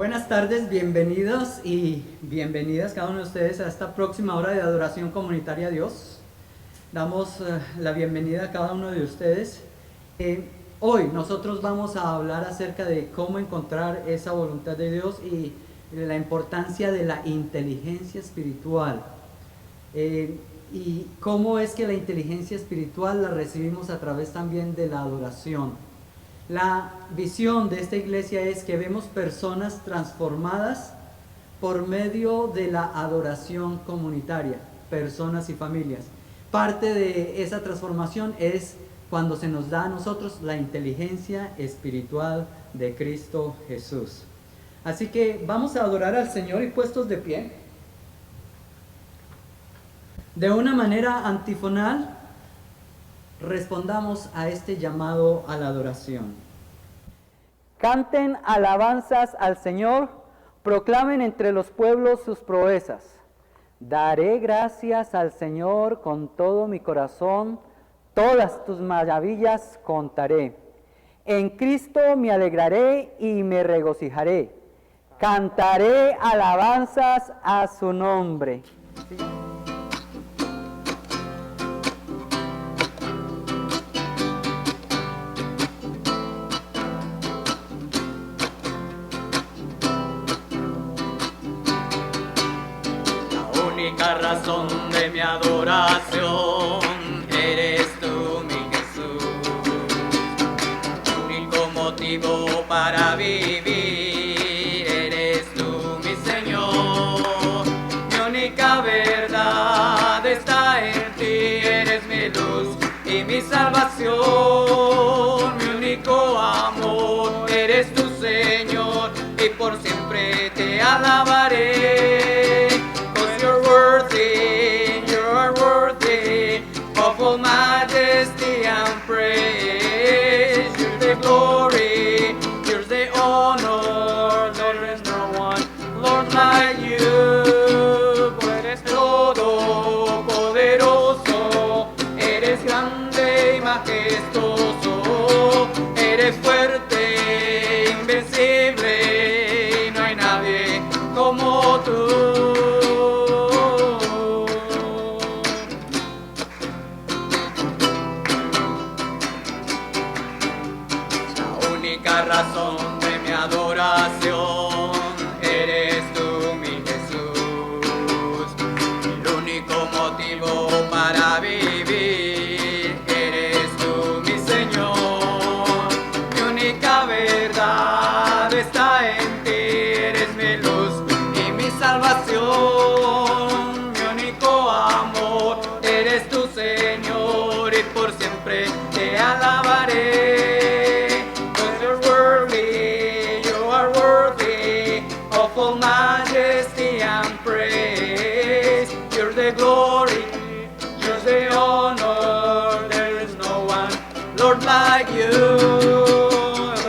Buenas tardes, bienvenidos y bienvenidas cada uno de ustedes a esta próxima hora de adoración comunitaria a Dios. Damos la bienvenida a cada uno de ustedes. Hoy nosotros vamos a hablar acerca de cómo encontrar esa voluntad de Dios y la importancia de la inteligencia espiritual. Y cómo es que la inteligencia espiritual la recibimos a través también de la adoración. La visión de esta iglesia es que vemos personas transformadas por medio de la adoración comunitaria, personas y familias. Parte de esa transformación es cuando se nos da a nosotros la inteligencia espiritual de Cristo Jesús. Así que vamos a adorar al Señor y puestos de pie. De una manera antifonal, respondamos a este llamado a la adoración. Canten alabanzas al Señor, proclamen entre los pueblos sus proezas. Daré gracias al Señor con todo mi corazón, todas tus maravillas contaré. En Cristo me alegraré y me regocijaré. Cantaré alabanzas a su nombre. ¿Sí? La razón de mi adoración eres tú, mi Jesús. Único motivo para vivir eres tú, mi Señor. Mi única verdad está en ti, eres mi luz y mi salvación. Mi único amor eres tu Señor y por siempre te alabaré. You are worthy of all majesty and praise. You're the glory, you're the honor. There is no one, Lord, like you. Eres todo poderoso, eres grande y majestuoso. Eres fuerte, invencible, y no hay nadie como tú. Razón de mi adoración eres tú, mi Jesús. El único motivo para vivir eres tú, mi Señor. Mi única verdad está en ti, eres mi luz y mi salvación. Mi único amor eres tu Señor y por siempre te alabaré. All majesty and praise. You're the glory, you're the honor. There is no one, Lord, like you.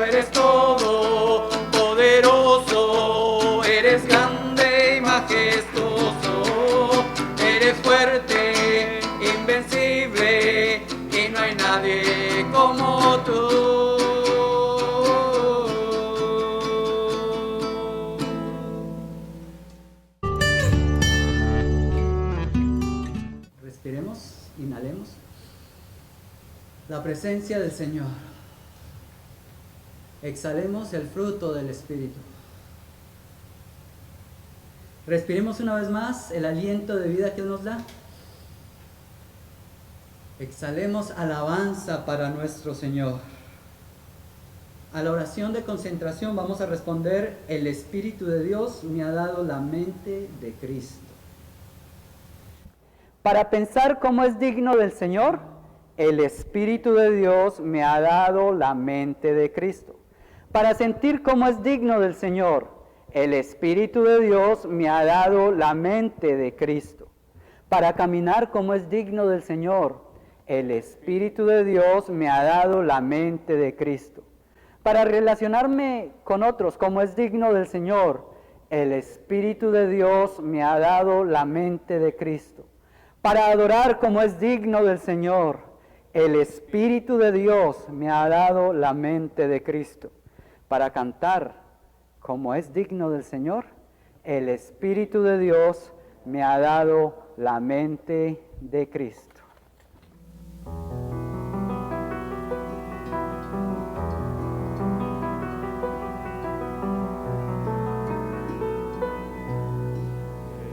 Eres todo poderoso, eres grande y majestuoso. Eres fuerte, invencible y no hay nadie como tú. Inhalemos la presencia del Señor. Exhalemos el fruto del Espíritu. Respiremos una vez más el aliento de vida que Él nos da. Exhalemos alabanza para nuestro Señor. A la oración de concentración vamos a responder: el Espíritu de Dios me ha dado la mente de Cristo. Para pensar cómo es digno del Señor, el Espíritu de Dios me ha dado la mente de Cristo. Para sentir cómo es digno del Señor, el Espíritu de Dios me ha dado la mente de Cristo. Para caminar como es digno del Señor, el Espíritu de Dios me ha dado la mente de Cristo. Para relacionarme con otros como es digno del Señor, el Espíritu de Dios me ha dado la mente de Cristo. Para adorar como es digno del Señor, el Espíritu de Dios me ha dado la mente de Cristo. Para cantar como es digno del Señor, el Espíritu de Dios me ha dado la mente de Cristo.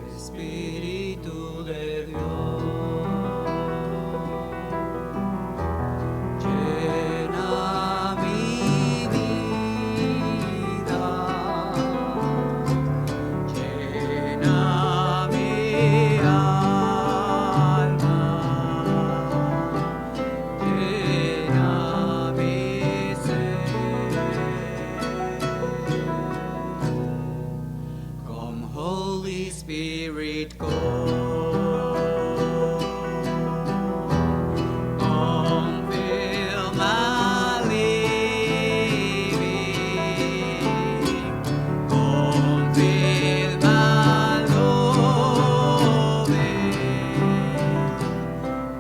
Espíritu de Dios, llena mi vida, llena mi alma, llena mi ser. Come, Holy Spirit, come, fill my living, come, fill my loving,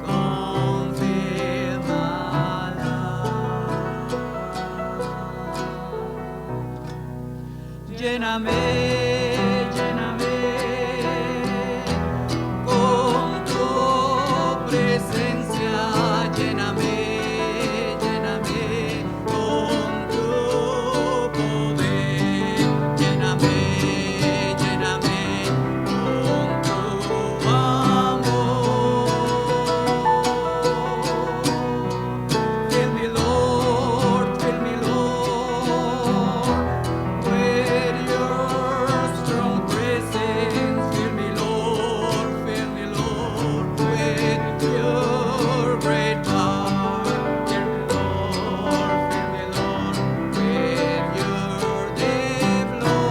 come, fill my life. Lléname, lléname con tu presencia, lléname, lléname con tu poder, lléname, lléname con tu amor. Fill me, Lord, fill me, Lord, with your strong presence. Fill me, Lord, with your great power. Fill me, Lord, with your deep love.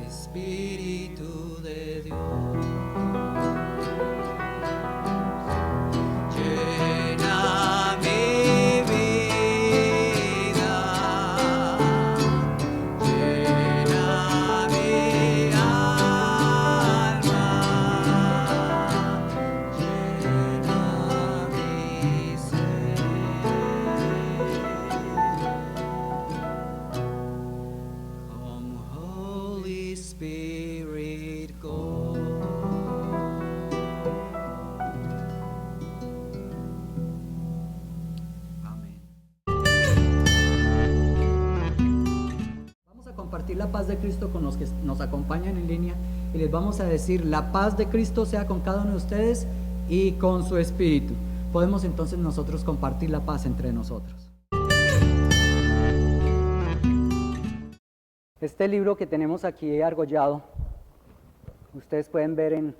Espíritu de Dios, llena mi vida, llena mi alma, llena mi ser. Come, Holy Spirit, go. Amén. Vamos a compartir la paz de Cristo con los que nos acompañan en línea y les vamos a decir: la paz de Cristo sea con cada uno de ustedes y con su espíritu. Podemos entonces nosotros compartir la paz entre nosotros. Este libro que tenemos aquí argollado, ustedes pueden ver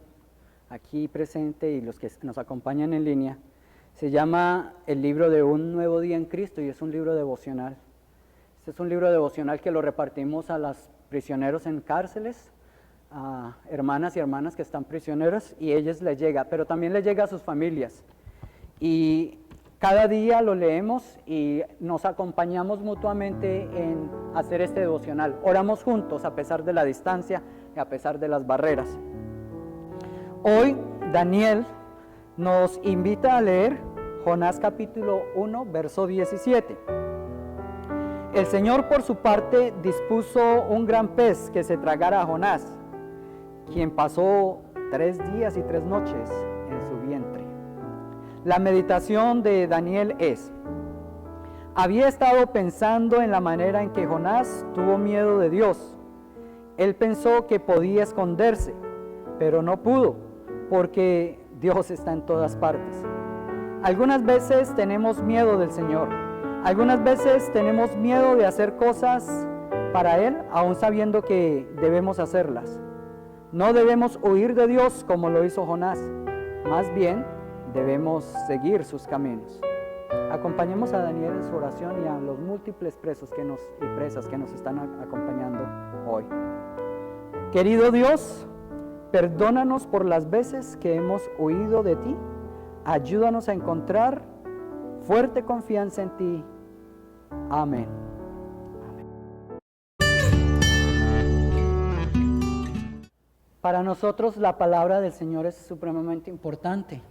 aquí presente y los que nos acompañan en línea, se llama El libro de un nuevo día en Cristo y es un libro devocional. Este es un libro devocional que lo repartimos a los prisioneros en cárceles, a hermanas y hermanas que están prisioneros, y a ellos les llega, pero también les llega a sus familias. Y cada día lo leemos y nos acompañamos mutuamente en hacer este devocional. Oramos juntos a pesar de la distancia y a pesar de las barreras. Hoy Daniel nos invita a leer Jonás capítulo 1, verso 17. El Señor por su parte dispuso un gran pez que se tragara a Jonás, quien pasó 3 días y 3 noches en su vientre. La meditación de Daniel es: había estado pensando en la manera en que Jonás tuvo miedo de Dios. Él pensó que podía esconderse, pero no pudo, porque Dios está en todas partes. Algunas veces tenemos miedo del Señor. Algunas veces tenemos miedo de hacer cosas para Él, aún sabiendo que debemos hacerlas. No debemos huir de Dios como lo hizo Jonás. Más bien, debemos seguir sus caminos. Acompañemos a Daniel en su oración y a los múltiples presos y presas que nos están acompañando hoy. Querido Dios, perdónanos por las veces que hemos huido de ti. Ayúdanos a encontrar fuerte confianza en ti. Amén. Para nosotros la palabra del Señor es supremamente importante.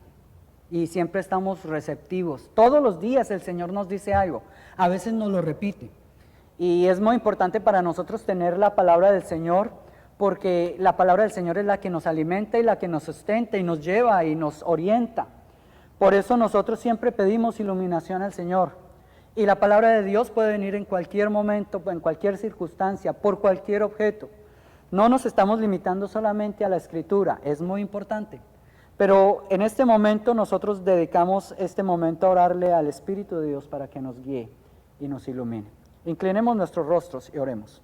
y siempre estamos receptivos. Todos los días el Señor nos dice algo, a veces nos lo repite. Y es muy importante para nosotros tener la palabra del Señor, porque la palabra del Señor es la que nos alimenta y la que nos sustenta y nos lleva y nos orienta. Por eso nosotros siempre pedimos iluminación al Señor. Y la palabra de Dios puede venir en cualquier momento, en cualquier circunstancia, por cualquier objeto. No nos estamos limitando solamente a la Escritura, es muy importante. Pero en este momento nosotros dedicamos este momento a orarle al Espíritu de Dios para que nos guíe y nos ilumine. Inclinemos nuestros rostros y oremos.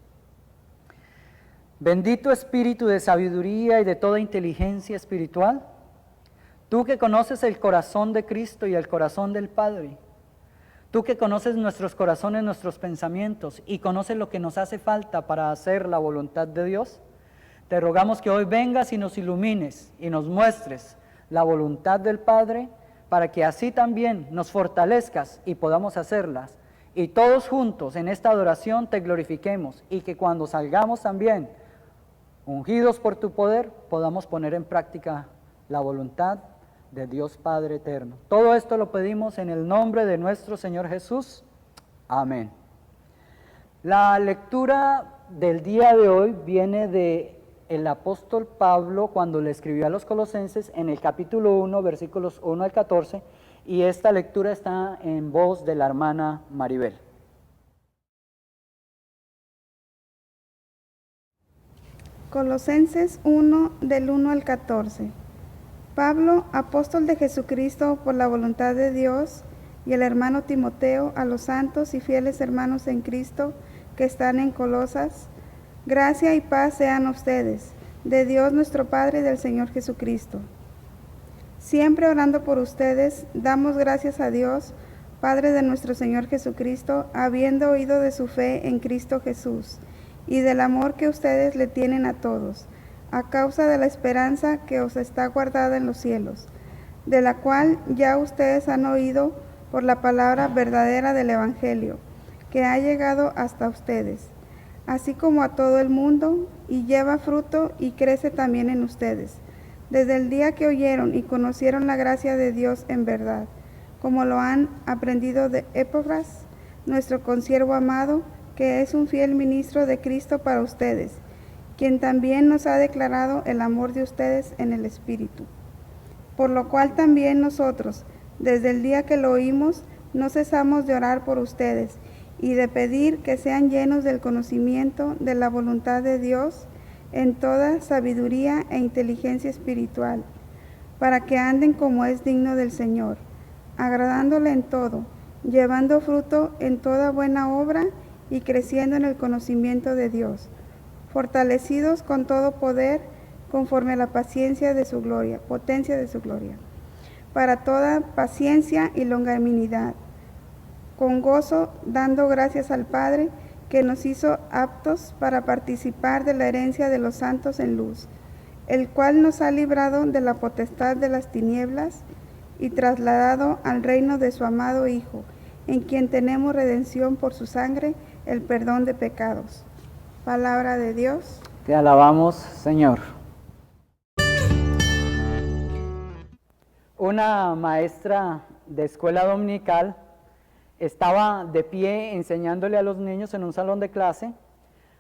Bendito Espíritu de sabiduría y de toda inteligencia espiritual, tú que conoces el corazón de Cristo y el corazón del Padre, tú que conoces nuestros corazones, nuestros pensamientos y conoces lo que nos hace falta para hacer la voluntad de Dios, te rogamos que hoy vengas y nos ilumines y nos muestres la voluntad del Padre para que así también nos fortalezcas y podamos hacerlas. Y todos juntos en esta adoración te glorifiquemos y que cuando salgamos también, ungidos por tu poder, podamos poner en práctica la voluntad de Dios Padre eterno. Todo esto lo pedimos en el nombre de nuestro Señor Jesús. Amén. La lectura del día de hoy viene del apóstol Pablo cuando le escribió a los Colosenses en el capítulo 1, versículos 1 al 14, y esta lectura está en voz de la hermana Maribel. Colosenses 1, del 1 al 14. Pablo, apóstol de Jesucristo por la voluntad de Dios, y el hermano Timoteo, a los santos y fieles hermanos en Cristo que están en Colosas, gracia y paz sean a ustedes, de Dios nuestro Padre y del Señor Jesucristo. Siempre orando por ustedes, damos gracias a Dios, Padre de nuestro Señor Jesucristo, habiendo oído de su fe en Cristo Jesús, y del amor que ustedes le tienen a todos, a causa de la esperanza que os está guardada en los cielos, de la cual ya ustedes han oído por la palabra verdadera del Evangelio, que ha llegado hasta ustedes, así como a todo el mundo, y lleva fruto y crece también en ustedes, desde el día que oyeron y conocieron la gracia de Dios en verdad, como lo han aprendido de Epafras, nuestro consiervo amado, que es un fiel ministro de Cristo para ustedes, quien también nos ha declarado el amor de ustedes en el Espíritu. Por lo cual también nosotros, desde el día que lo oímos, no cesamos de orar por ustedes y de pedir que sean llenos del conocimiento de la voluntad de Dios en toda sabiduría e inteligencia espiritual, para que anden como es digno del Señor, agradándole en todo, llevando fruto en toda buena obra y creciendo en el conocimiento de Dios, fortalecidos con todo poder conforme a la potencia de su gloria, para toda paciencia y longanimidad, con gozo dando gracias al Padre, que nos hizo aptos para participar de la herencia de los santos en luz, el cual nos ha librado de la potestad de las tinieblas y trasladado al reino de su amado Hijo, en quien tenemos redención por su sangre, el perdón de pecados. Palabra de Dios. Te alabamos, Señor. Una maestra de escuela dominical estaba de pie enseñándole a los niños en un salón de clase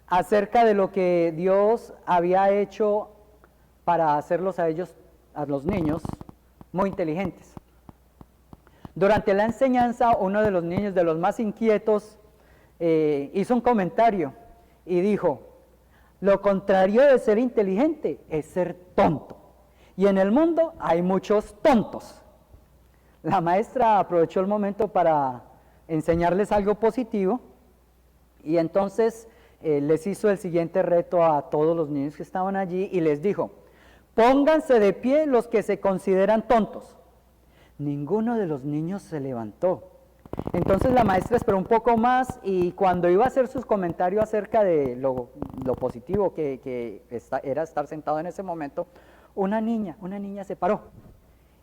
acerca de lo que Dios había hecho para hacerlos a ellos, a los niños, muy inteligentes. Durante la enseñanza, uno de los niños, de los más inquietos, hizo un comentario y dijo: lo contrario de ser inteligente es ser tonto, y en el mundo hay muchos tontos. La maestra aprovechó el momento para enseñarles algo positivo, y entonces les hizo el siguiente reto a todos los niños que estaban allí y les dijo: pónganse de pie los que se consideran tontos. Ninguno de los niños se levantó. Entonces la maestra esperó un poco más, y cuando iba a hacer sus comentarios acerca de lo positivo que era estar sentado en ese momento, una niña se paró.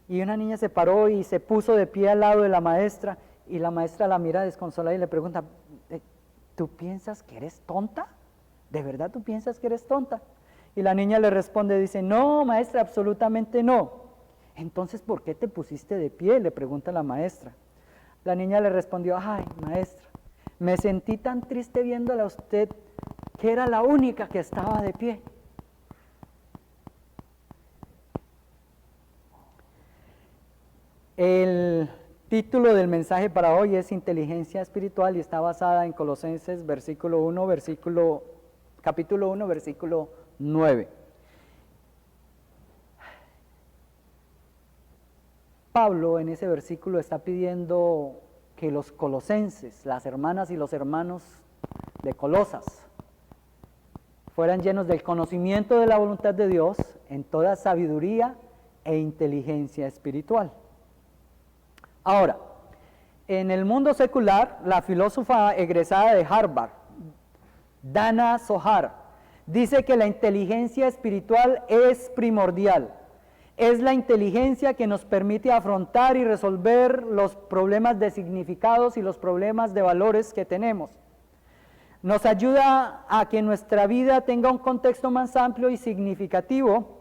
Y una niña se paró y se puso de pie al lado de la maestra, y la maestra la mira desconsolada y le pregunta: ¿tú piensas que eres tonta? ¿De verdad tú piensas que eres tonta? Y la niña le responde, dice: no, maestra, absolutamente no. Entonces, ¿por qué te pusiste de pie?, le pregunta la maestra. La niña le respondió, ay, maestra, me sentí tan triste viéndola a usted que era la única que estaba de pie. El título del mensaje para hoy es Inteligencia Espiritual y está basada en Colosenses capítulo 1, versículo 9. Pablo en ese versículo está pidiendo que los colosenses, las hermanas y los hermanos de Colosas, fueran llenos del conocimiento de la voluntad de Dios en toda sabiduría e inteligencia espiritual. Ahora, en el mundo secular, la filósofa egresada de Harvard, Dana Zohar, dice que la inteligencia espiritual es primordial. Es la inteligencia que nos permite afrontar y resolver los problemas de significados y los problemas de valores que tenemos. Nos ayuda a que nuestra vida tenga un contexto más amplio y significativo,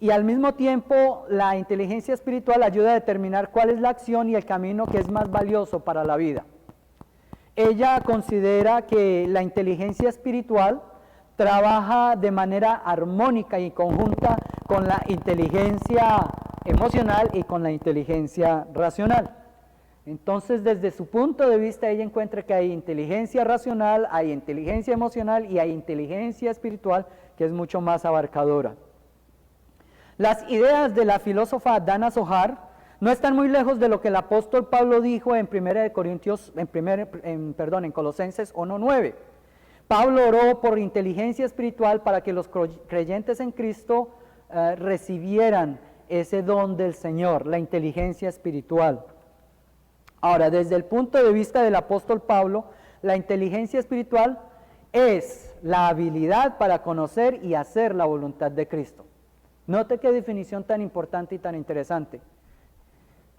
y al mismo tiempo la inteligencia espiritual ayuda a determinar cuál es la acción y el camino que es más valioso para la vida. Ella considera que la inteligencia espiritual trabaja de manera armónica y conjunta con la inteligencia emocional y con la inteligencia racional. Entonces, desde su punto de vista, ella encuentra que hay inteligencia racional, hay inteligencia emocional y hay inteligencia espiritual, que es mucho más abarcadora. Las ideas de la filósofa Dana Zohar no están muy lejos de lo que el apóstol Pablo dijo en Colosenses 1:9. Pablo oró por inteligencia espiritual para que los creyentes en Cristo recibieran ese don del Señor, la inteligencia espiritual. Ahora, desde el punto de vista del apóstol Pablo, la inteligencia espiritual es la habilidad para conocer y hacer la voluntad de Cristo. Note qué definición tan importante y tan interesante.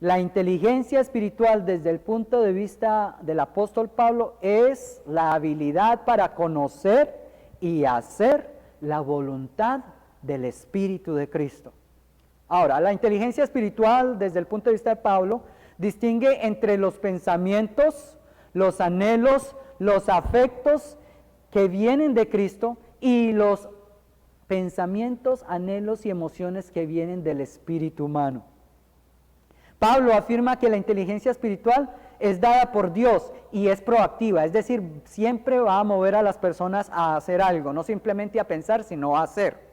La inteligencia espiritual desde el punto de vista del apóstol Pablo es la habilidad para conocer y hacer la voluntad del Espíritu de Cristo. Ahora, la inteligencia espiritual desde el punto de vista de Pablo distingue entre los pensamientos, los anhelos, los afectos que vienen de Cristo y los pensamientos, anhelos y emociones que vienen del espíritu humano. Pablo afirma que la inteligencia espiritual es dada por Dios y es proactiva, es decir, siempre va a mover a las personas a hacer algo, no simplemente a pensar, sino a hacer.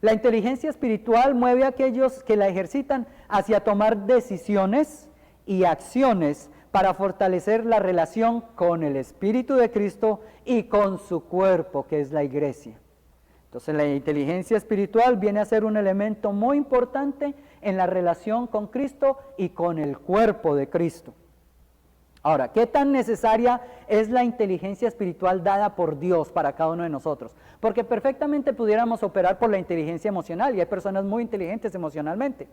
La inteligencia espiritual mueve a aquellos que la ejercitan hacia tomar decisiones y acciones para fortalecer la relación con el Espíritu de Cristo y con su cuerpo, que es la iglesia. Entonces la inteligencia espiritual viene a ser un elemento muy importante en la relación con Cristo y con el cuerpo de Cristo. Ahora, ¿qué tan necesaria es la inteligencia espiritual dada por Dios para cada uno de nosotros? Porque perfectamente pudiéramos operar por la inteligencia emocional y hay personas muy inteligentes emocionalmente.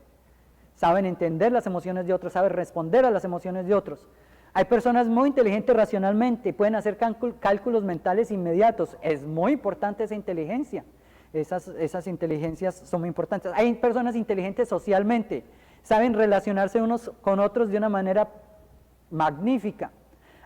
Saben entender las emociones de otros, saben responder a las emociones de otros. Hay personas muy inteligentes racionalmente, pueden hacer cálculos mentales inmediatos. Es muy importante esa inteligencia. Esas inteligencias son muy importantes. Hay personas inteligentes socialmente, saben relacionarse unos con otros de una manera magnífica.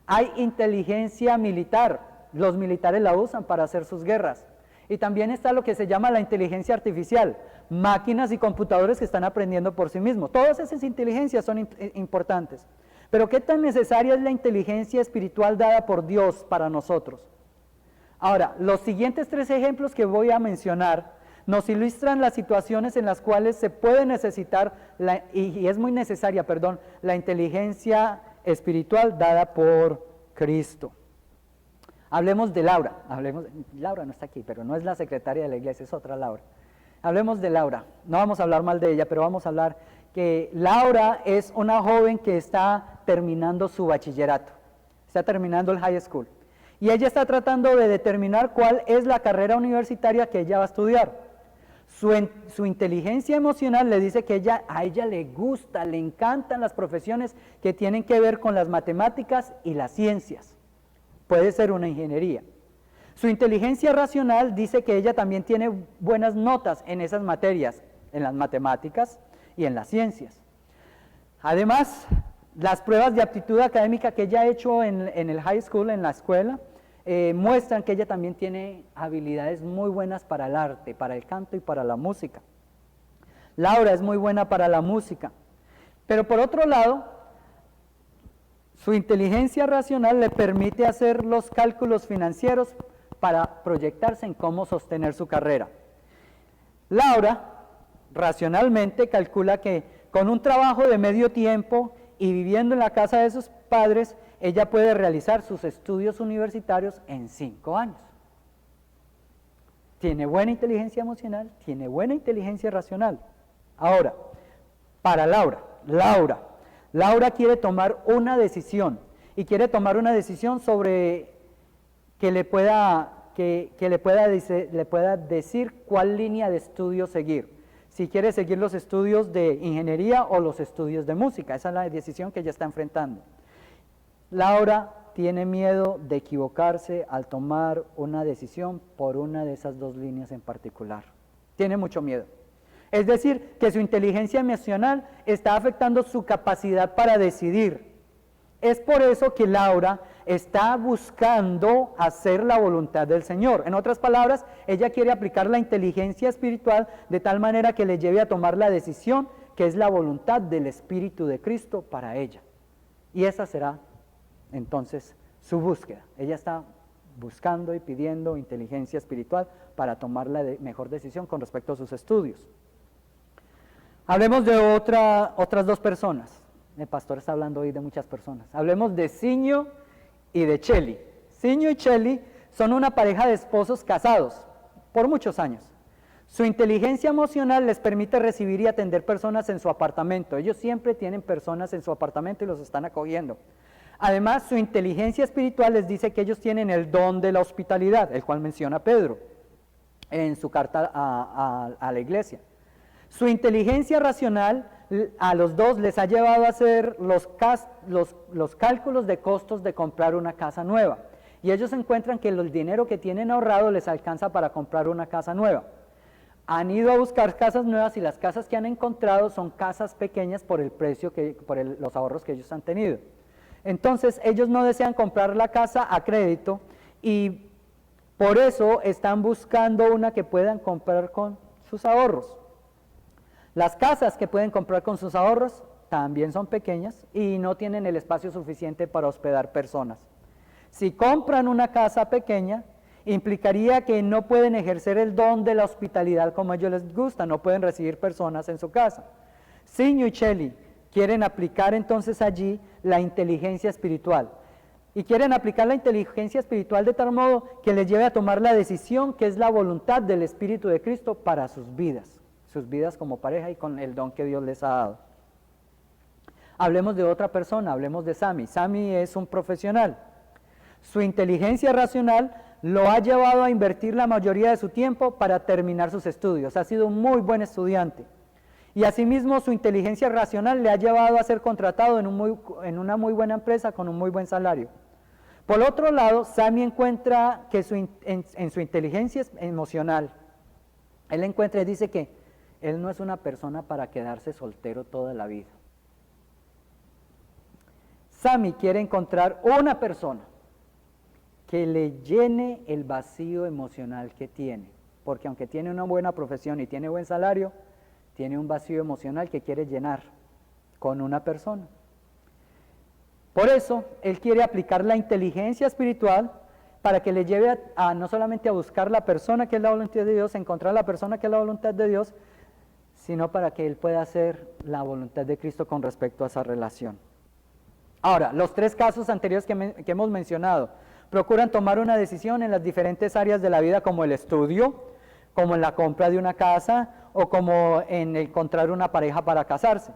Hay inteligencia militar, los militares la usan para hacer sus guerras. Y también está lo que se llama la inteligencia artificial, máquinas y computadores que están aprendiendo por sí mismos. Todas esas inteligencias son importantes. Pero ¿qué tan necesaria es la inteligencia espiritual dada por Dios para nosotros? Ahora, los siguientes 3 ejemplos que voy a mencionar nos ilustran las situaciones en las cuales se puede necesitar, y es muy necesaria, la inteligencia espiritual dada por Cristo. Hablemos de Laura. Laura no está aquí, pero no es la secretaria de la iglesia, es otra Laura. Hablemos de Laura. No vamos a hablar mal de ella, pero vamos a hablar que Laura es una joven que está terminando su bachillerato, está terminando el high school. Y ella está tratando de determinar cuál es la carrera universitaria que ella va a estudiar. Su inteligencia emocional le dice que a ella le gusta, le encantan las profesiones que tienen que ver con las matemáticas y las ciencias. Puede ser una ingeniería. Su inteligencia racional dice que ella también tiene buenas notas en esas materias, en las matemáticas y en las ciencias. Además, las pruebas de aptitud académica que ella ha hecho en el high school, en la escuela, muestran que ella también tiene habilidades muy buenas para el arte, para el canto y para la música. Laura es muy buena para la música, pero por otro lado, su inteligencia racional le permite hacer los cálculos financieros para proyectarse en cómo sostener su carrera. Laura, racionalmente, calcula que con un trabajo de medio tiempo y viviendo en la casa de sus padres, ella puede realizar sus estudios universitarios en 5 años. Tiene buena inteligencia emocional, tiene buena inteligencia racional. Ahora, para Laura quiere tomar una decisión, y quiere tomar una decisión sobre que le pueda decir cuál línea de estudio seguir. Si quiere seguir los estudios de ingeniería o los estudios de música. Esa es la decisión que ella está enfrentando. Laura tiene miedo de equivocarse al tomar una decisión por una de esas 2 líneas en particular. Tiene mucho miedo. Es decir, que su inteligencia emocional está afectando su capacidad para decidir. Es por eso que Laura está buscando hacer la voluntad del Señor. En otras palabras, ella quiere aplicar la inteligencia espiritual de tal manera que le lleve a tomar la decisión que es la voluntad del Espíritu de Cristo para ella. Y esa será entonces su búsqueda. Ella está buscando y pidiendo inteligencia espiritual para tomar la mejor decisión con respecto a sus estudios. Hablemos de otras 2 personas. El pastor está hablando hoy de muchas personas. Hablemos de Siño y de Cheli. Siño y Cheli son una pareja de esposos casados por muchos años. Su inteligencia emocional les permite recibir y atender personas en su apartamento. Ellos siempre tienen personas en su apartamento y los están acogiendo. Además, su inteligencia espiritual les dice que ellos tienen el don de la hospitalidad, el cual menciona Pedro en su carta a la iglesia. Su inteligencia racional a los 2 les ha llevado a hacer los cálculos de costos de comprar una casa nueva. Y ellos encuentran que el dinero que tienen ahorrado les alcanza para comprar una casa nueva. Han ido a buscar casas nuevas y las casas que han encontrado son casas pequeñas por el precio, los ahorros que ellos han tenido. Entonces ellos no desean comprar la casa a crédito y por eso están buscando una que puedan comprar con sus ahorros. Las casas que pueden comprar con sus ahorros también son pequeñas y no tienen el espacio suficiente para hospedar personas. Si compran una casa pequeña, implicaría que no pueden ejercer el don de la hospitalidad como a ellos les gusta, no pueden recibir personas en su casa. Siño y Cheli quieren aplicar entonces allí la inteligencia espiritual. Y quieren aplicar la inteligencia espiritual de tal modo que les lleve a tomar la decisión que es la voluntad del Espíritu de Cristo para sus vidas como pareja y con el don que Dios les ha dado. Hablemos de otra persona, hablemos de Sammy. Sammy es un profesional. Su inteligencia racional lo ha llevado a invertir la mayoría de su tiempo para terminar sus estudios. Ha sido un muy buen estudiante. Y asimismo su inteligencia racional le ha llevado a ser contratado en una muy buena empresa con un muy buen salario. Por otro lado, Sammy encuentra que en su inteligencia emocional, él encuentra y dice que él no es una persona para quedarse soltero toda la vida. Sammy quiere encontrar una persona que le llene el vacío emocional que tiene, porque aunque tiene una buena profesión y tiene buen salario, tiene un vacío emocional que quiere llenar con una persona. Por eso, él quiere aplicar la inteligencia espiritual para que le lleve a no solamente a buscar la persona que es la voluntad de Dios, encontrar la persona que es la voluntad de Dios, sino para que él pueda hacer la voluntad de Cristo con respecto a esa relación. Ahora, los 3 casos anteriores que hemos mencionado, procuran tomar una decisión en las diferentes áreas de la vida, como el estudio, como en la compra de una casa, o como en encontrar una pareja para casarse.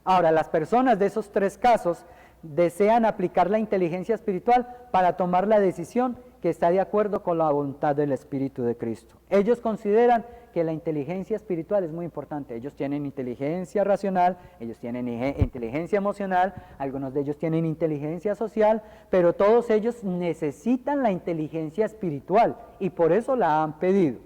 Ahora, las personas de esos 3 casos desean aplicar la inteligencia espiritual para tomar la decisión que está de acuerdo con la voluntad del Espíritu de Cristo. Ellos consideran que la inteligencia espiritual es muy importante. Ellos tienen inteligencia racional, ellos tienen inteligencia emocional, algunos de ellos tienen inteligencia social, pero todos ellos necesitan la inteligencia espiritual y por eso la han pedido.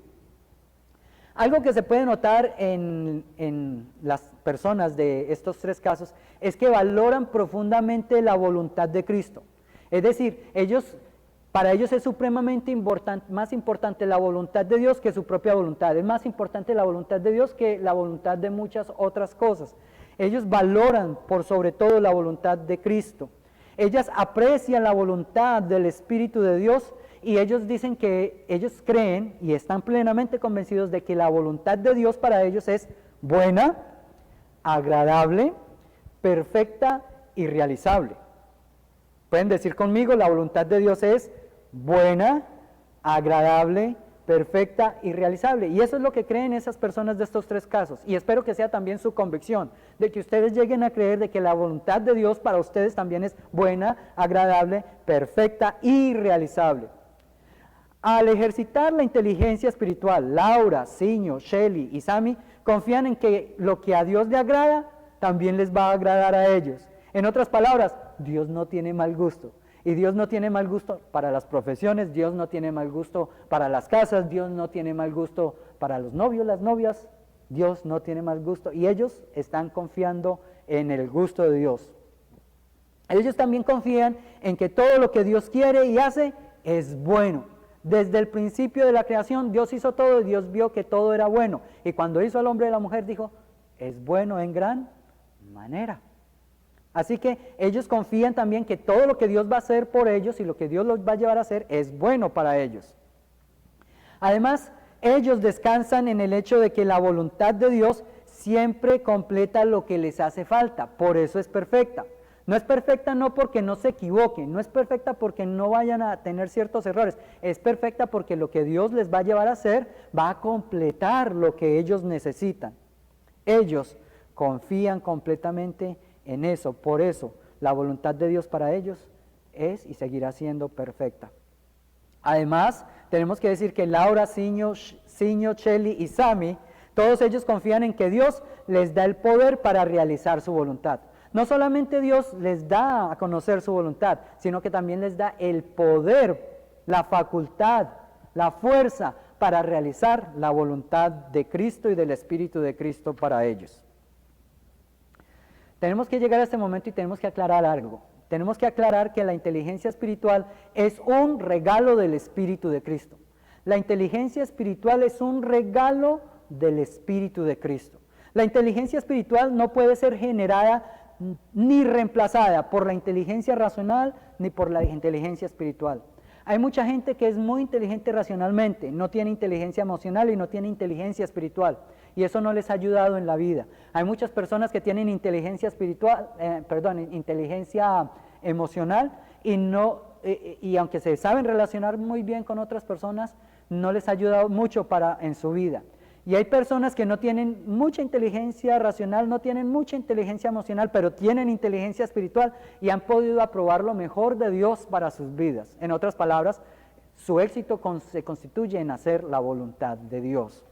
Algo que se puede notar en las personas de estos tres casos es que valoran profundamente la voluntad de Cristo. Es decir, para ellos es supremamente más importante la voluntad de Dios que su propia voluntad. Es más importante la voluntad de Dios que la voluntad de muchas otras cosas. Ellos valoran por sobre todo la voluntad de Cristo. Ellas aprecian la voluntad del Espíritu de Dios y ellos dicen que ellos creen y están plenamente convencidos de que la voluntad de Dios para ellos es buena, agradable, perfecta y realizable. Pueden decir conmigo, la voluntad de Dios es buena, agradable, perfecta y realizable. Y eso es lo que creen esas personas de estos tres casos. Y espero que sea también su convicción, de que ustedes lleguen a creer de que la voluntad de Dios para ustedes también es buena, agradable, perfecta y realizable. Al ejercitar la inteligencia espiritual, Laura, Siño, Shelly y Sammy confían en que lo que a Dios le agrada, también les va a agradar a ellos. En otras palabras, Dios no tiene mal gusto. Y Dios no tiene mal gusto para las profesiones, Dios no tiene mal gusto para las casas, Dios no tiene mal gusto para los novios, las novias, Dios no tiene mal gusto. Y ellos están confiando en el gusto de Dios. Ellos también confían en que todo lo que Dios quiere y hace es bueno. Desde el principio de la creación, Dios hizo todo y Dios vio que todo era bueno. Y cuando hizo al hombre y la mujer, dijo, es bueno en gran manera. Así que ellos confían también que todo lo que Dios va a hacer por ellos y lo que Dios los va a llevar a hacer es bueno para ellos. Además, ellos descansan en el hecho de que la voluntad de Dios siempre completa lo que les hace falta, por eso es perfecta. No es perfecta no porque no se equivoquen, no es perfecta porque no vayan a tener ciertos errores, es perfecta porque lo que Dios les va a llevar a hacer va a completar lo que ellos necesitan. Ellos confían completamente en eso, por eso la voluntad de Dios para ellos es y seguirá siendo perfecta. Además, tenemos que decir que Laura, Siño, Shelly y Sammy, todos ellos confían en que Dios les da el poder para realizar su voluntad. No solamente Dios les da a conocer su voluntad, sino que también les da el poder, la facultad, la fuerza para realizar la voluntad de Cristo y del Espíritu de Cristo para ellos. Tenemos que llegar a este momento y tenemos que aclarar algo. Tenemos que aclarar que la inteligencia espiritual es un regalo del Espíritu de Cristo. La inteligencia espiritual es un regalo del Espíritu de Cristo. La inteligencia espiritual no puede ser generada ni reemplazada por la inteligencia racional ni por la inteligencia espiritual. Hay mucha gente que es muy inteligente racionalmente, no tiene inteligencia emocional y no tiene inteligencia espiritual, y eso no les ha ayudado en la vida. Hay muchas personas que tienen inteligencia espiritual, inteligencia emocional y aunque se saben relacionar muy bien con otras personas, no les ha ayudado mucho en su vida. Y hay personas que no tienen mucha inteligencia racional, no tienen mucha inteligencia emocional, pero tienen inteligencia espiritual y han podido aprobar lo mejor de Dios para sus vidas. En otras palabras, su éxito se constituye en hacer la voluntad de Dios.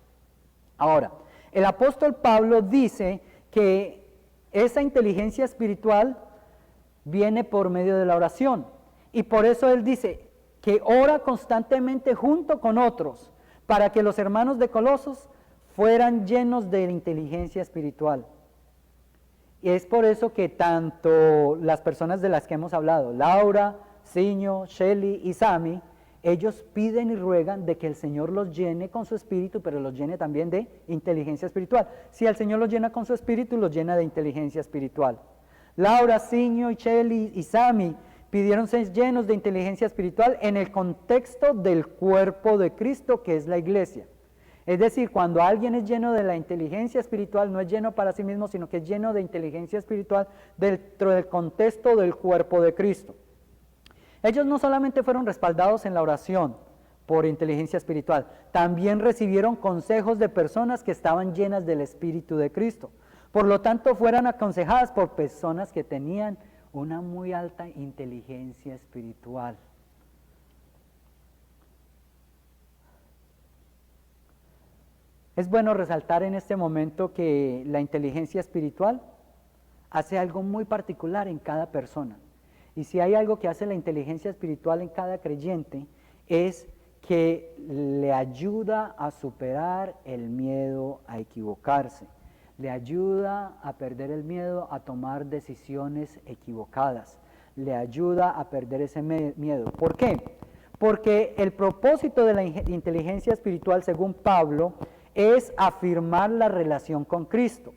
Ahora, el apóstol Pablo dice que esa inteligencia espiritual viene por medio de la oración. Y por eso él dice que ora constantemente junto con otros para que los hermanos de Colosos fueran llenos de inteligencia espiritual. Y es por eso que tanto las personas de las que hemos hablado, Laura, Siño, Shelly y Sammy, ellos piden y ruegan de que el Señor los llene con su espíritu, pero los llene también de inteligencia espiritual. Si el Señor los llena con su espíritu, los llena de inteligencia espiritual. Laura, Siño, Shelly y Sammy pidieron ser llenos de inteligencia espiritual en el contexto del cuerpo de Cristo, que es la iglesia. Es decir, cuando alguien es lleno de la inteligencia espiritual, no es lleno para sí mismo, sino que es lleno de inteligencia espiritual dentro del contexto del cuerpo de Cristo. Ellos no solamente fueron respaldados en la oración por inteligencia espiritual, también recibieron consejos de personas que estaban llenas del Espíritu de Cristo. Por lo tanto, fueron aconsejadas por personas que tenían una muy alta inteligencia espiritual. Es bueno resaltar en este momento que la inteligencia espiritual hace algo muy particular en cada persona. Y si hay algo que hace la inteligencia espiritual en cada creyente, es que le ayuda a superar el miedo a equivocarse, le ayuda a perder el miedo a tomar decisiones equivocadas, le ayuda a perder ese miedo. ¿Por qué? Porque el propósito de la inteligencia espiritual, según Pablo, es afirmar la relación con Cristo.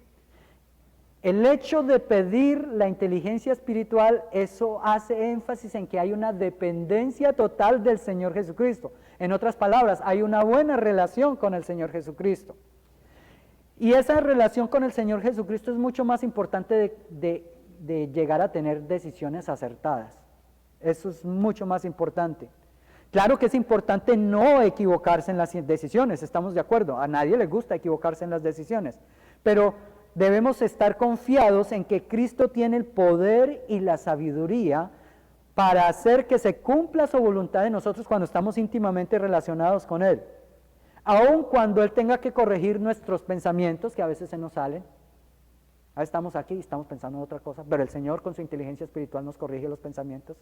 El hecho de pedir la inteligencia espiritual, eso hace énfasis en que hay una dependencia total del Señor Jesucristo. En otras palabras, hay una buena relación con el Señor Jesucristo. Y esa relación con el Señor Jesucristo es mucho más importante de llegar a tener decisiones acertadas. Eso es mucho más importante. Claro que es importante no equivocarse en las decisiones, estamos de acuerdo. A nadie le gusta equivocarse en las decisiones. Pero debemos estar confiados en que Cristo tiene el poder y la sabiduría para hacer que se cumpla su voluntad en nosotros cuando estamos íntimamente relacionados con Él. Aun cuando Él tenga que corregir nuestros pensamientos, que a veces se nos salen. Ahora estamos aquí y estamos pensando en otra cosa, pero el Señor con su inteligencia espiritual nos corrige los pensamientos.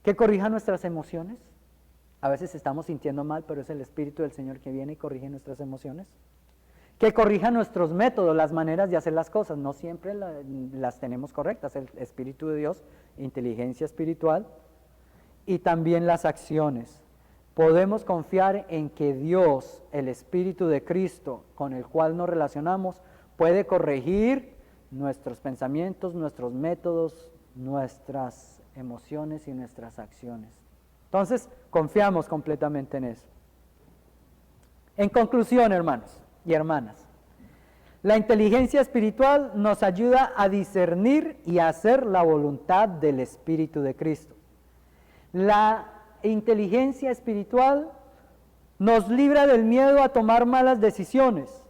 Que corrija nuestras emociones. A veces estamos sintiendo mal, pero es el Espíritu del Señor que viene y corrige nuestras emociones. Que corrija nuestros métodos, las maneras de hacer las cosas. No siempre las tenemos correctas. El Espíritu de Dios, inteligencia espiritual, y también las acciones. Podemos confiar en que Dios, el Espíritu de Cristo, con el cual nos relacionamos, puede corregir nuestros pensamientos, nuestros métodos, nuestras emociones y nuestras acciones. Entonces, confiamos completamente en eso. En conclusión, hermanos y hermanas, la inteligencia espiritual nos ayuda a discernir y a hacer la voluntad del Espíritu de Cristo. La inteligencia espiritual nos libra del miedo a tomar malas decisiones.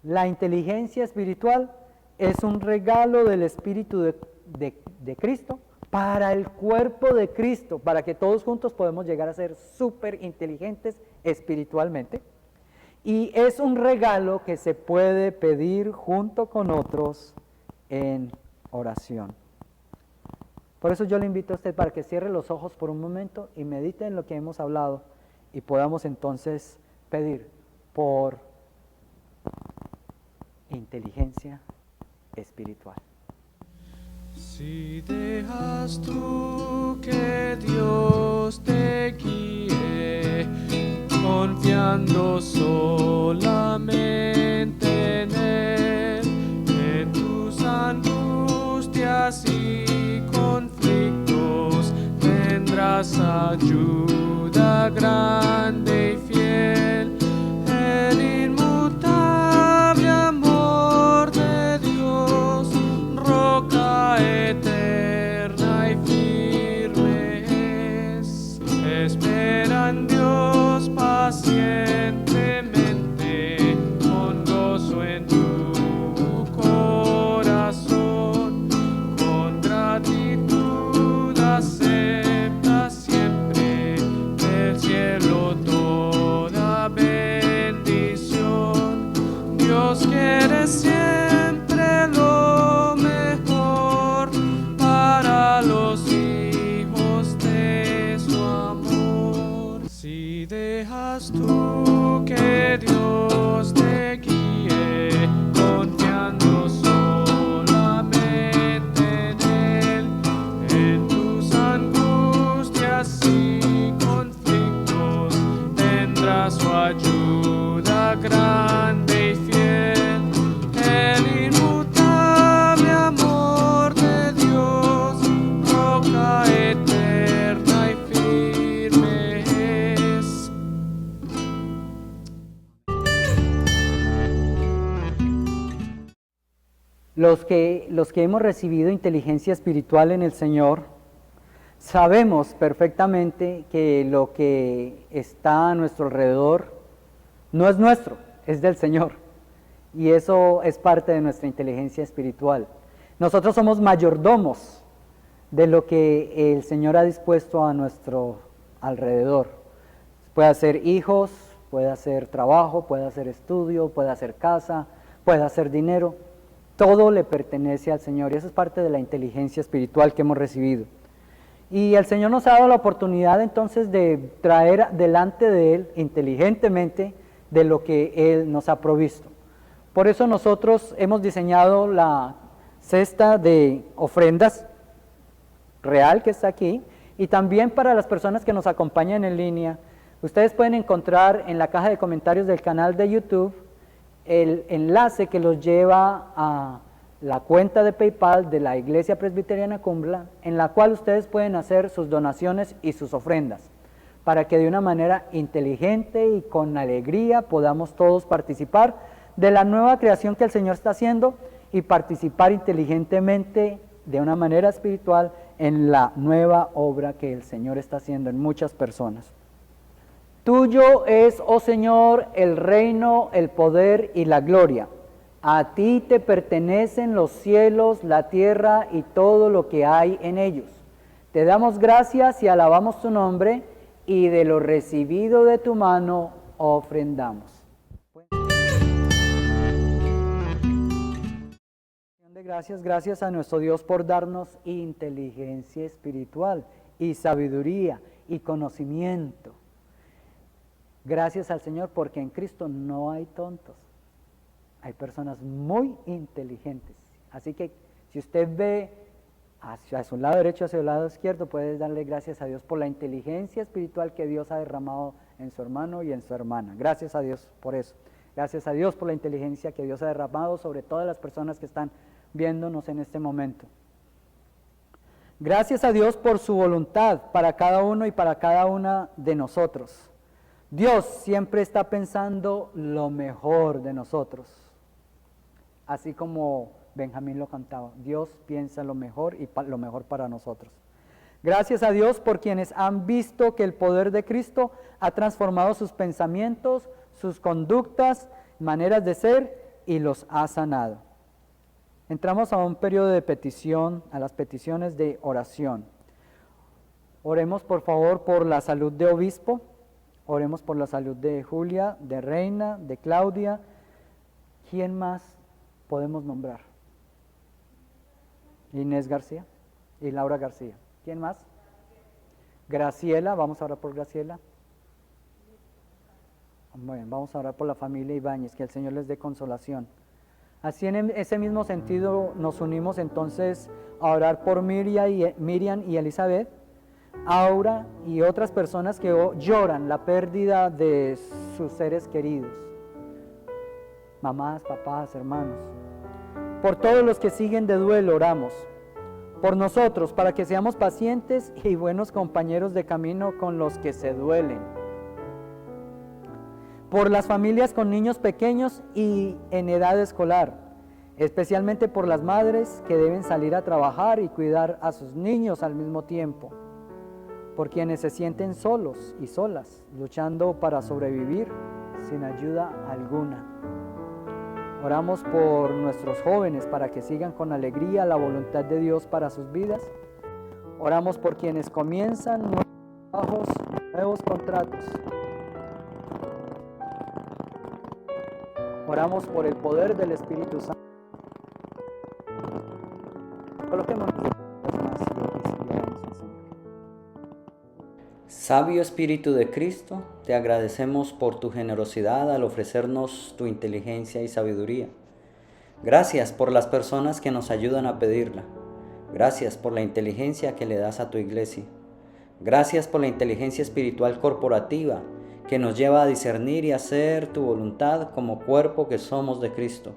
La inteligencia espiritual es un regalo del Espíritu de Cristo para el cuerpo de Cristo, para que todos juntos podamos llegar a ser súper inteligentes espiritualmente. Y es un regalo que se puede pedir junto con otros en oración. Por eso yo le invito a usted para que cierre los ojos por un momento y medite en lo que hemos hablado y podamos entonces pedir por inteligencia espiritual. Si dejas tú que Dios te guíe, confiando solamente en Él, en tus angustias y conflictos tendrás ayuda grande y fiel. El inmutable amor de Dios, roca eterna y firme es. Espera en Dios pacientemente, con gozo en tu corazón, con gratitud acepta siempre del cielo toda bendición. Dios quiere siempre lo mejor para los hijos de su amor. Si dejas tú que Dios te guíe, confiando solamente en Él, en tus angustias y conflictos tendrás su ayuda grande y fiel. El inmutable amor de Dios, roca eterna y firme es. Los que hemos recibido inteligencia espiritual en el Señor, sabemos perfectamente que lo que está a nuestro alrededor no es nuestro, es del Señor. Y eso es parte de nuestra inteligencia espiritual. Nosotros somos mayordomos de lo que el Señor ha dispuesto a nuestro alrededor. Puede ser hijos, puede ser trabajo, puede ser estudio, puede ser casa, puede ser dinero. Todo le pertenece al Señor y eso es parte de la inteligencia espiritual que hemos recibido. Y el Señor nos ha dado la oportunidad entonces de traer delante de Él inteligentemente de lo que Él nos ha provisto. Por eso nosotros hemos diseñado la cesta de ofrendas real que está aquí, y también para las personas que nos acompañan en línea, ustedes pueden encontrar en la caja de comentarios del canal de YouTube el enlace que los lleva a la cuenta de PayPal de la Iglesia Presbiteriana Cumbla, en la cual ustedes pueden hacer sus donaciones y sus ofrendas, para que de una manera inteligente y con alegría podamos todos participar de la nueva creación que el Señor está haciendo y participar inteligentemente de una manera espiritual en la nueva obra que el Señor está haciendo en muchas personas. Tuyo es, oh Señor, el reino, el poder y la gloria. A ti te pertenecen los cielos, la tierra y todo lo que hay en ellos. Te damos gracias y alabamos tu nombre, y de lo recibido de tu mano ofrendamos. Gracias a nuestro Dios por darnos inteligencia espiritual y sabiduría y conocimiento. Gracias al Señor porque en Cristo no hay tontos. Hay personas muy inteligentes. Así que si usted ve hacia su lado derecho, hacia el lado izquierdo, puede darle gracias a Dios por la inteligencia espiritual que Dios ha derramado en su hermano y en su hermana. Gracias a Dios por eso. Gracias a Dios por la inteligencia que Dios ha derramado sobre todas las personas que están viéndonos en este momento. Gracias a Dios por su voluntad para cada uno y para cada una de nosotros. Dios siempre está pensando lo mejor de nosotros. Así como Benjamín lo cantaba, Dios piensa lo mejor y lo mejor para nosotros. Gracias a Dios por quienes han visto que el poder de Cristo ha transformado sus pensamientos, sus conductas, maneras de ser y los ha sanado. Entramos a un periodo de petición, a las peticiones de oración. Oremos por favor por la salud de Obispo, oremos por la salud de Julia, de Reina, de Claudia. ¿Quién más podemos nombrar? Inés García y Laura García. ¿Quién más? Graciela, vamos a orar por Graciela. Bueno, vamos a orar por la familia Ibáñez, que el Señor les dé consolación. Así en ese mismo sentido nos unimos entonces a orar por Miriam y Elizabeth, Aura y otras personas que lloran la pérdida de sus seres queridos. Mamás, papás, hermanos. Por todos los que siguen de duelo oramos. Por nosotros, para que seamos pacientes y buenos compañeros de camino con los que se duelen. Por las familias con niños pequeños y en edad escolar, especialmente por las madres que deben salir a trabajar y cuidar a sus niños al mismo tiempo, por quienes se sienten solos y solas, luchando para sobrevivir sin ayuda alguna. Oramos por nuestros jóvenes para que sigan con alegría la voluntad de Dios para sus vidas. Oramos por quienes comienzan nuevos trabajos, nuevos contratos. Oramos por el poder del Espíritu Santo. Coloquémonos más y oramos al Señor. Sabio Espíritu de Cristo, te agradecemos por tu generosidad al ofrecernos tu inteligencia y sabiduría. Gracias por las personas que nos ayudan a pedirla. Gracias por la inteligencia que le das a tu iglesia. Gracias por la inteligencia espiritual corporativa que nos lleva a discernir y hacer tu voluntad como cuerpo que somos de Cristo.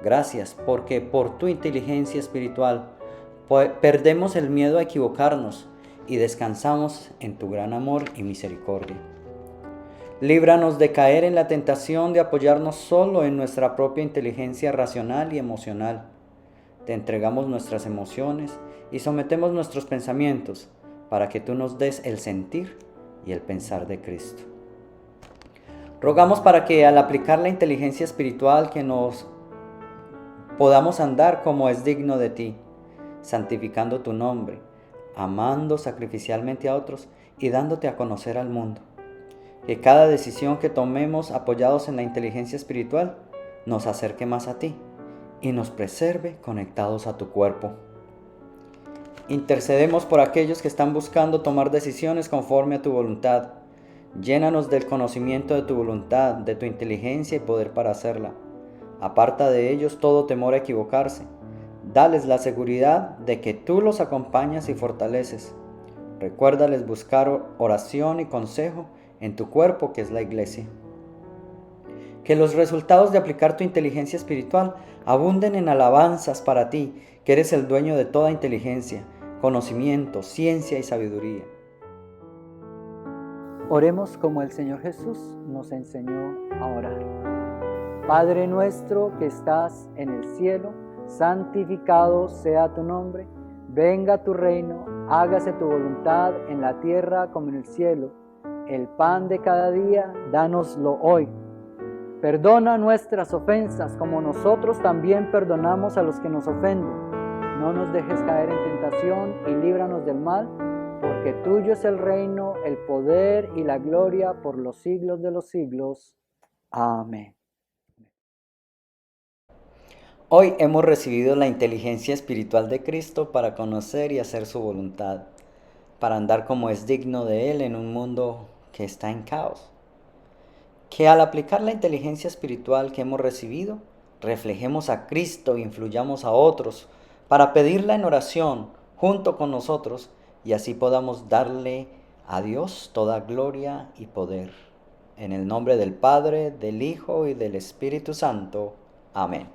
Gracias porque por tu inteligencia espiritual perdemos el miedo a equivocarnos y descansamos en tu gran amor y misericordia. Líbranos de caer en la tentación de apoyarnos solo en nuestra propia inteligencia racional y emocional. Te entregamos nuestras emociones y sometemos nuestros pensamientos para que tú nos des el sentir y el pensar de Cristo. Rogamos para que al aplicar la inteligencia espiritual que nos podamos andar como es digno de ti, santificando tu nombre, amando sacrificialmente a otros y dándote a conocer al mundo. Que cada decisión que tomemos apoyados en la inteligencia espiritual nos acerque más a ti y nos preserve conectados a tu cuerpo. Intercedemos por aquellos que están buscando tomar decisiones conforme a tu voluntad. Llénanos del conocimiento de tu voluntad, de tu inteligencia y poder para hacerla. Aparta de ellos todo temor a equivocarse. Dales la seguridad de que tú los acompañas y fortaleces. Recuérdales buscar oración y consejo en tu cuerpo que es la iglesia. Que los resultados de aplicar tu inteligencia espiritual abunden en alabanzas para ti, que eres el dueño de toda inteligencia, conocimiento, ciencia y sabiduría. Oremos como el Señor Jesús nos enseñó a orar. Padre nuestro que estás en el cielo, santificado sea tu nombre. Venga tu reino, hágase tu voluntad en la tierra como en el cielo. El pan de cada día, dánoslo hoy. Perdona nuestras ofensas como nosotros también perdonamos a los que nos ofenden. No nos dejes caer en tentación y líbranos del mal, porque tuyo es el reino, el poder y la gloria por los siglos de los siglos. Amén. Hoy hemos recibido la inteligencia espiritual de Cristo para conocer y hacer su voluntad, para andar como es digno de Él en un mundo que está en caos. Que al aplicar la inteligencia espiritual que hemos recibido, reflejemos a Cristo e influyamos a otros para pedirla en oración junto con nosotros y así podamos darle a Dios toda gloria y poder. En el nombre del Padre, del Hijo y del Espíritu Santo. Amén.